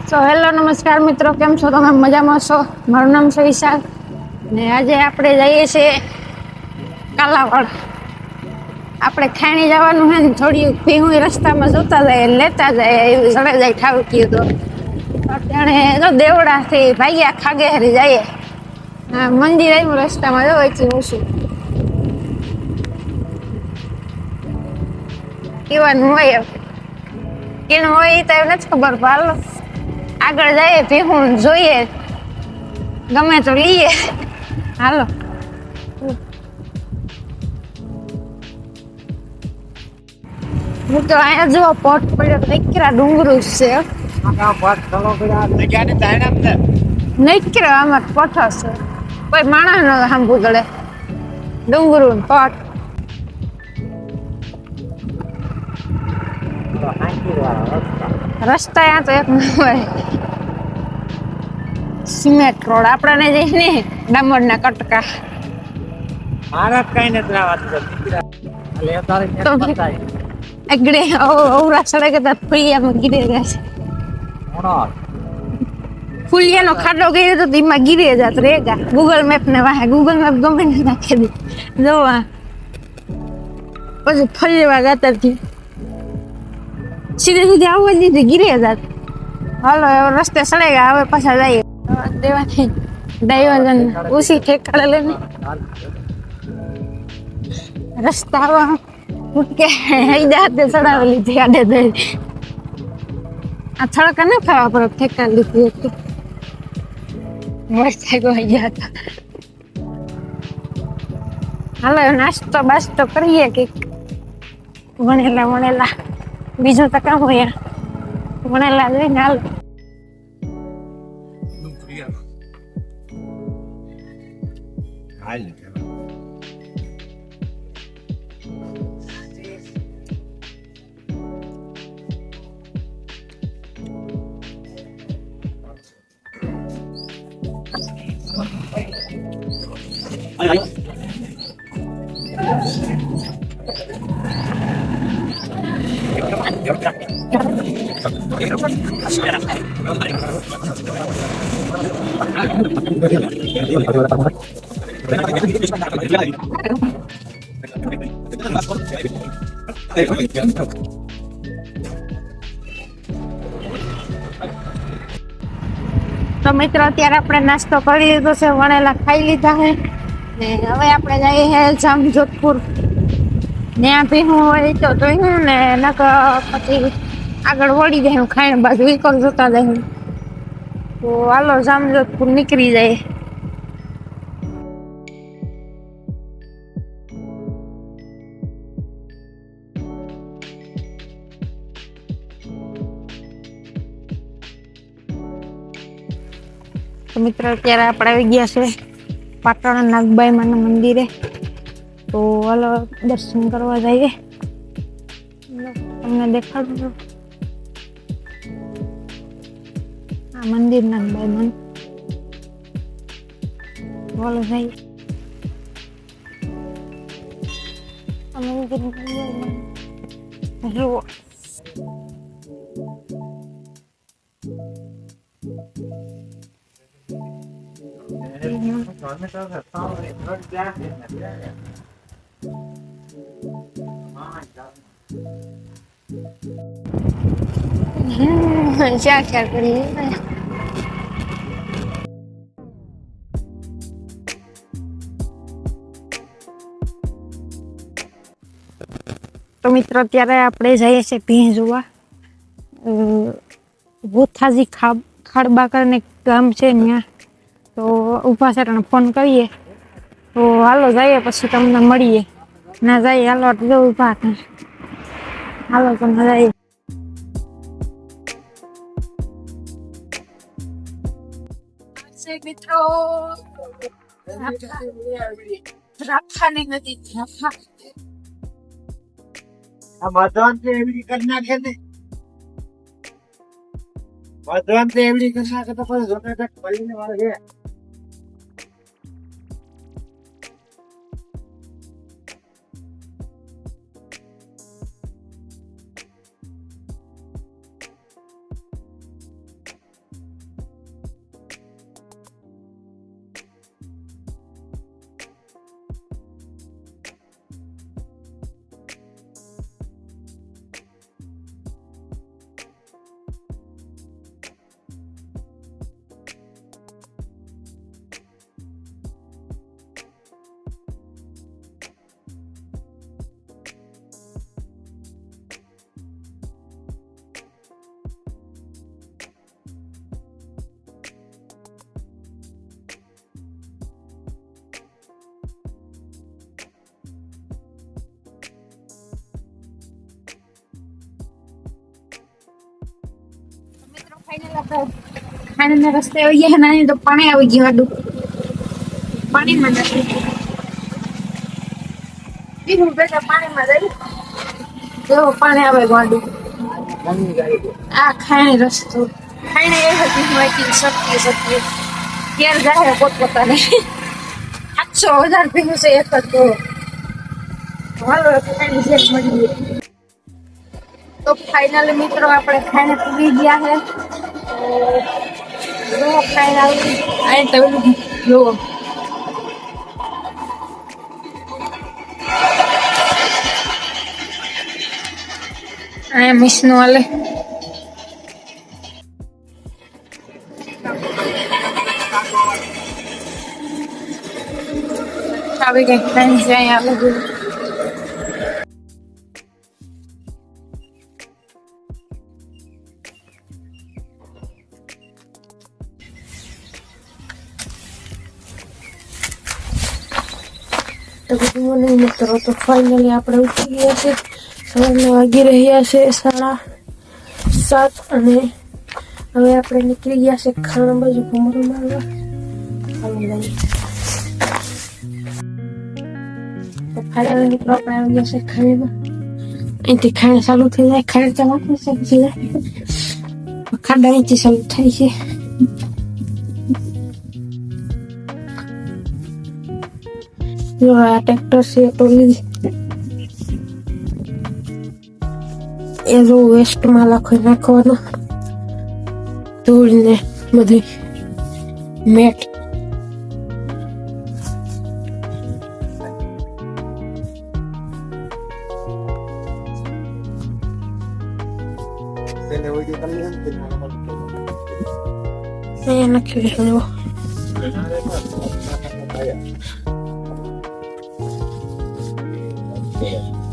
So hello નમસ્કાર મિત્રો, કેમ છો તમે? મજામાં છો? મારું નામ છે વિશાલ ને આજે આપણે જઈએ છીએ કાલાવડ. આપણે ખાણી જવાનું છે ને, થોડી ભીહું રસ્તામાં જોતા જાય લેતા જાય એવું જડે જાય ઠાવકી તો અત્યારે તો દેવડાથી ભાગ્યા ખાગે હરી જાય. હા, મંદિર આવ્યું રસ્તામાં જો વચ્ચે ઓછું કેવાનું હોય કેનું હોય તો નથી ખબર. હાલો આગળ જઈએ, ભીહું જોઈએ, ગમે તો લઈએ. હાલો હું તો અહીંયા જો પોટ પડ્યો નકરા ડુંગરું છે. નકરા આમાં પોઠો છે, કોઈ માણસ નો સાંભુ ગળે ડુંગરું પોટ. રસ્તા યા તો એક નંબર સિમેન્ટ રોડ આપણાને જઈને ડામર ના કટકા. મારા કઈ નથી આગળ ઓવરા સડકે તો ફળિયામાં ગીરી ગયા છે. ફુલિયાનો ખાડો ગયો તો એમાં ગીરી જાત રેગા. ગૂગલ મેપ ને વાહે ગૂગલ મેપ ગમે ને નાખી દે જોવા પછી ફરીવા ગાતરથી સીધે સીધે આવવા દીધી ગીરી જાત. હાલો રસ્તે સડે ગયા, હવે પાછા જઈએ દેવાની ડાયવર્જન ઉસી ઠેકાડે લઈને રસ્તા ઉઠકે જાતે ચડાવેલી હતી આડે દઈ. આ થડકા ના ખાવા પર ઠેકા લીધી હતી. મોટરસાઇકલ આવી ગયા હતા. હાલો નાસ્તો બાસ્તો કરીએ કે વણેલા બીજું તો કામ હોય વણેલા લઈને હાલ. તો મિત્રો અત્યારે આપણે નાસ્તો કરી લીધો છે, વણેલા ખાઈ લીધા છે ને હવે આપણે જઈએ છે જામજોધપુર. ત્યાં ભીહું હોય તો જોયું ને નક પછી આગળ વળી જાય ખાઈને બાજુ ઈકોર જોતા જાય. તો હાલો જામજોધપુર નીકળી જાય. તો મિત્રો અત્યારે આપણે આવી ગયા છે પાટણ નાગબાઈ માના મંદિરે. તો હાલો દર્શન કરવા જઈએ. તમને દેખાડું આ મંદિર નાગબાઈ માન. હાલો જઈએ આ મંદિર નાગબાઈ માન જુઓ. ચાર કરી તો મિત્રો અત્યારે આપણે જઈએ છીએ ભીહ જોવા. ગોથાજી ખાડબા કરીને ગામ છે ત્યાં. તો ઉભા છે ફોન કરીએ તો હાલો જઈએ, પછી તમને મળીએ. ના જઈએ હાલો જો ઉભા હાલો તમે જઈએ. મિત્રો રાખવાની નથી મધવાન તો એવડી કરી નાખે ને, મધવાન તો એવડી કરી નાખે તો પછી જોને ફરીને વાળે છે. ખાણીના રસ્તે આવી ગયા નાની તો પાણી આવી ગયું આડું પાણીમાં નથી બીજું બેટા પાણીમાં જઈ જો પાણી આવે ગાડું આ ખાણી રસ્તો ખાઈને એ હતી માહિતી સત્ય ક્યારે જાય પોતપોતાને 700,000 ભેગું છે એક જ તો હાલો ખાણી જેલ મળી તો ફાઇનલી મિત્રો આપણે ખાઈને પૂરી ગયા છે તો ફાઇનલ આ તો જો આ મિસનો આલે આવી ગઈ ફ્રેન્ડ્સ અહીંયા આવે તો ગુડ મોર્નિંગ મિત્રો તો ફાઇનલી આપણે ઉઠી ગયા છે સવારના વાગી રહ્યા છે 7:30 અને હવે આપણે નીકળી ગયા છે ખાણા બાજુ ઘૂમરો મારવા તો ફાઇનલી મિત્રો આપણે આવી ગયા છે ખાણીમાં અહીંથી ખાણી ચાલુ થઈ જાય ખાણી ચાલુ થઈ જાય ખાડા અહીંથી ચાલુ થાય છે જો આ ટ્રેક્ટર છે ટોલી એ જો વેસ્ટમાં નાખવાનો ધૂળને બધી મેટ અહીંયા નાખી દેજો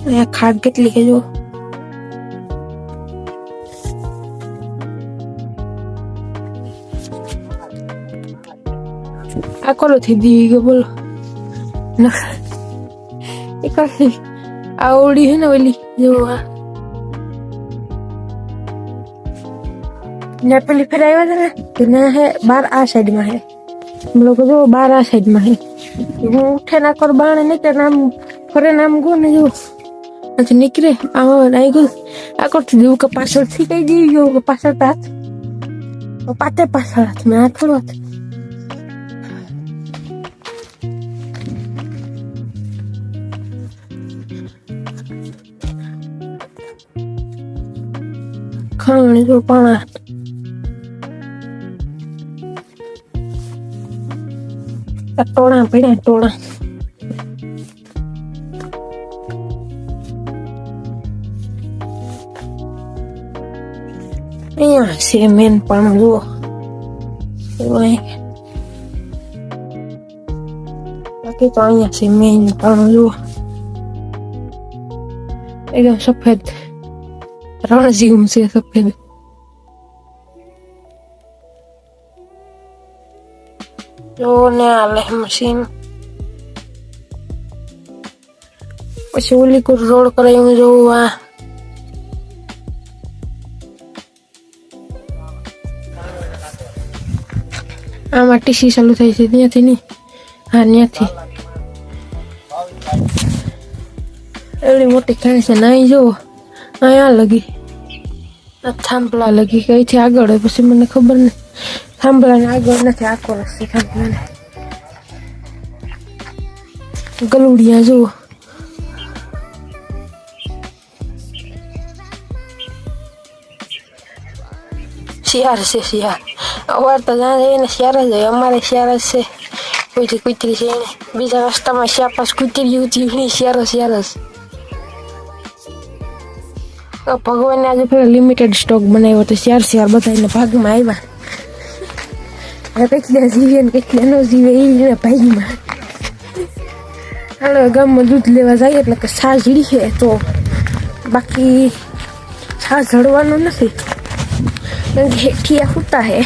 અહીંયા ખાડ કેટલી કે જો આ કોલો થી દી ગયો બોલો એક આવડી હે ને ઓલી જો ને પેલી ફેર આવ્યા હતા ને હે બાર આ સાઈડમાં હે हम लोग जो 12 આ સાઈડમાં હે હું ઉઠે ના કર બાણે નીકળે નામ ફરે નામ ગો ને જો अच्छा નીકળે આમાં આવી ગયું આ કરતી દેવું કે પાછળથી કઈ દેવી ગયો કે પાછળ હાથ પાતે પાછળ હાથ મેં હાથ થોડો હાથ ખાણી જો પાણા ટોળા પડ્યા ટોળા અહીંયા છે મેન પણ જુઓ બાકી તો અહીંયા છે મેન પણ જુઓ એકદમ સફેદ રણ જેવું છે સફેદ જો ને આલે મશીન પછી ઓલી કોઈ રોડ કરાયું જોવું આ આમાં ટીસી ચાલુ થાય છે ત્યાંથી નહીં હા ત્યાંથી એવડી મોટી ખાણી છે નાઈ જો અહીંયા લગી થાંભલા લગી કઈથી આગળ હોય પછી મને ખબર નહીં થાંભલાને આગળ નથી આખો રસ્તે થાંભલાને ગલુડિયા જુઓ શિયાળ છે શિયાળ અવાર તો જ્યાં જઈએ ને શિયાળ જ હોય અમારે શિયાળ જ છે કોઈથી કૂતરી છે એને બીજા રસ્તામાં શિયાળ પાસ કૂતરી ઉતરી નહીં શિયાળ શિયાળ જ ભગવાનને આજે પેલા લિમિટેડ સ્ટોક બનાવ્યો તો શિયાળ બધાને ભાગમાં આવ્યા કેટલા જીવે ને કેટલા ન જીવે એ ભાગમાં હાલો ગામમાં દૂધ લેવા જાય એટલે કે છા ઝીડી છે તો બાકી છા ઝડવાનું નથી હેઠિયા હોતા હે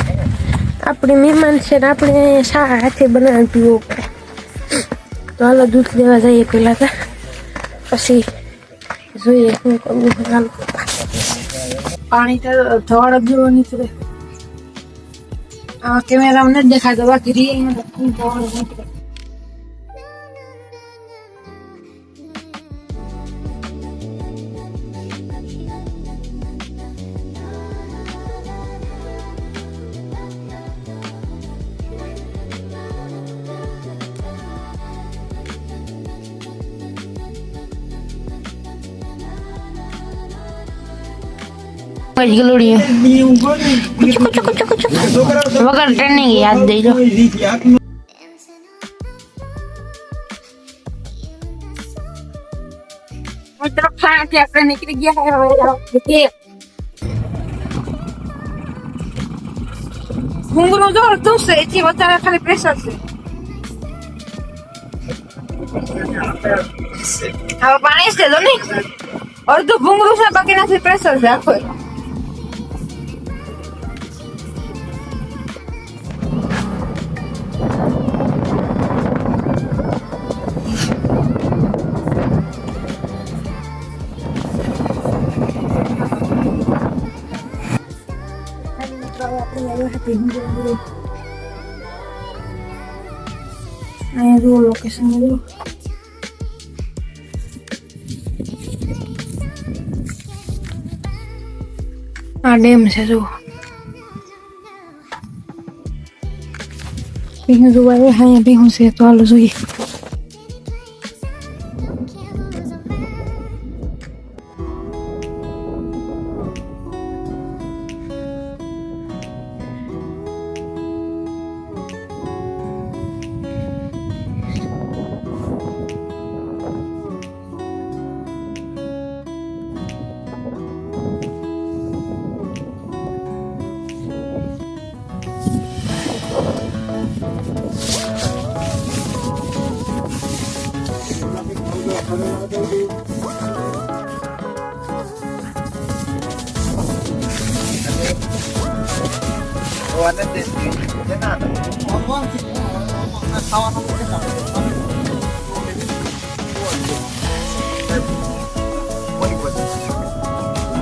આપણે મહેમાન છે ને આપણે શા હાથે બનાવી પીવો પડે તો હાલો દૂધ લેવા જઈએ પેલા તો પછી જોઈએ શું કરવું હાલો પાણી તો ધવાડ જેવો નીકળે કેમેરા નથી દેખાતો, બાકી રિયલમાં તો ફૂલ પાવર નીકળે. ગલુડી વગર ટ્રેનિંગ યાદ દેજો. મિત્રો ખાણાથી આપણે નીકળી ગયા. ઘૂંઘરું જો અડધું છે, એથી વધારે ખાલી પ્રેશર છે. હવે પાણી છે તો નહીં, અડધું ઘૂંઘરું છે, બાકી નથી પ્રેશર છે આખો. અહીંયા જુઓ લોકેશન જુઓ. આ ડેમ છે જુઓ. ભીહું જોવા આવે, અહીંયા ભીહું છે તો હાલો જોઈએ.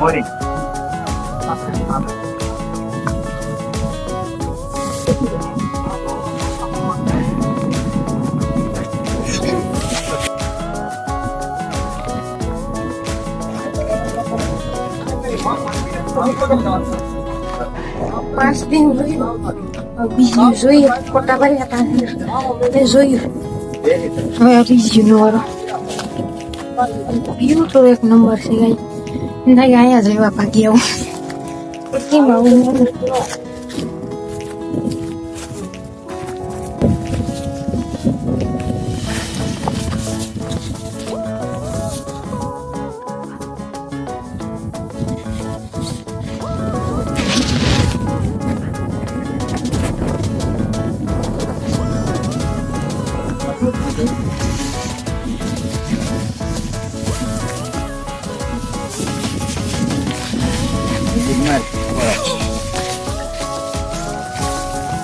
Morning. પાંચ દિન બીજું જોઈએ, ફોટા ભર્યા હતા એ જોયું. હવે રીઝ્યુ નો વારો વ્યૂ તો એક નંબર છે. ગાઈ નહીં અહીંયા જ રહેવા ભાગી આવું. કેમ આવું?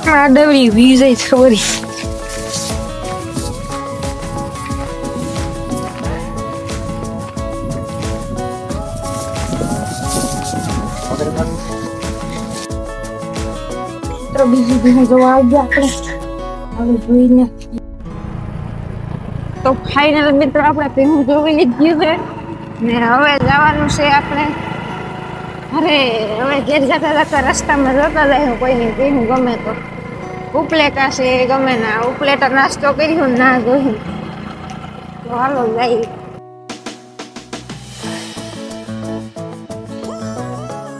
આ ડબલી વીજ ખબર. બીજી ભીનું જોવા આવી ગયા આપણે. હવે જોઈને તો ફાઇનલ મિત્રો આપણે ભીનું જોઈ લીધું છે ને હવે જવાનું છે આપણે. અરે હવે ઘેર જતા જતા રસ્તામાં જતા જાય કોઈની ભીનું ગમે તો ઉપલેટા છે ગમે ના ઉપલેટા નાસ્તો કર્યું ના જોયું તો હાલો જાય.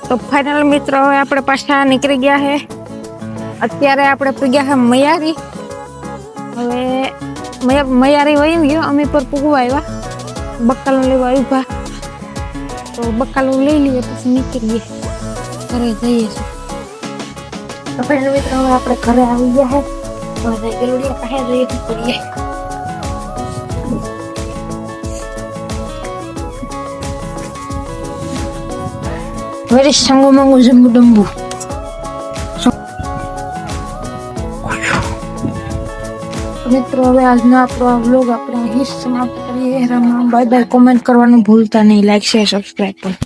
તો ફાઇનલ મિત્રો હવે આપણે પાછા નીકળી ગયા છે. અત્યારે આપણે પૂગ્યા છે મયારી. હવે મયારી વહી ગયો, અમે પર પૂગવા આવ્યા, બક્કાલું લેવા ઉભા. તો બક્કાલું લઈ લઈએ પછી નીકળીએ ઘરે જઈએ છીએ. તો ફાઇનલ મિત્રો હવે આપણે ઘરે આવી ગયા છે. હવે ગલુડિયા પાસે જઈએ પડીએ. વેરી સંગો મંગો જંબુ ડંબુ. મિત્રો હવે આજનો આપણો આ વ્લોગ આપણે અહીં સમાપ્ત કરીએ. Bye bye. કોમેન્ટ કરવાનું ભૂલતા નહીં, લાઈક શેર સબસ્ક્રાઈબ પણ.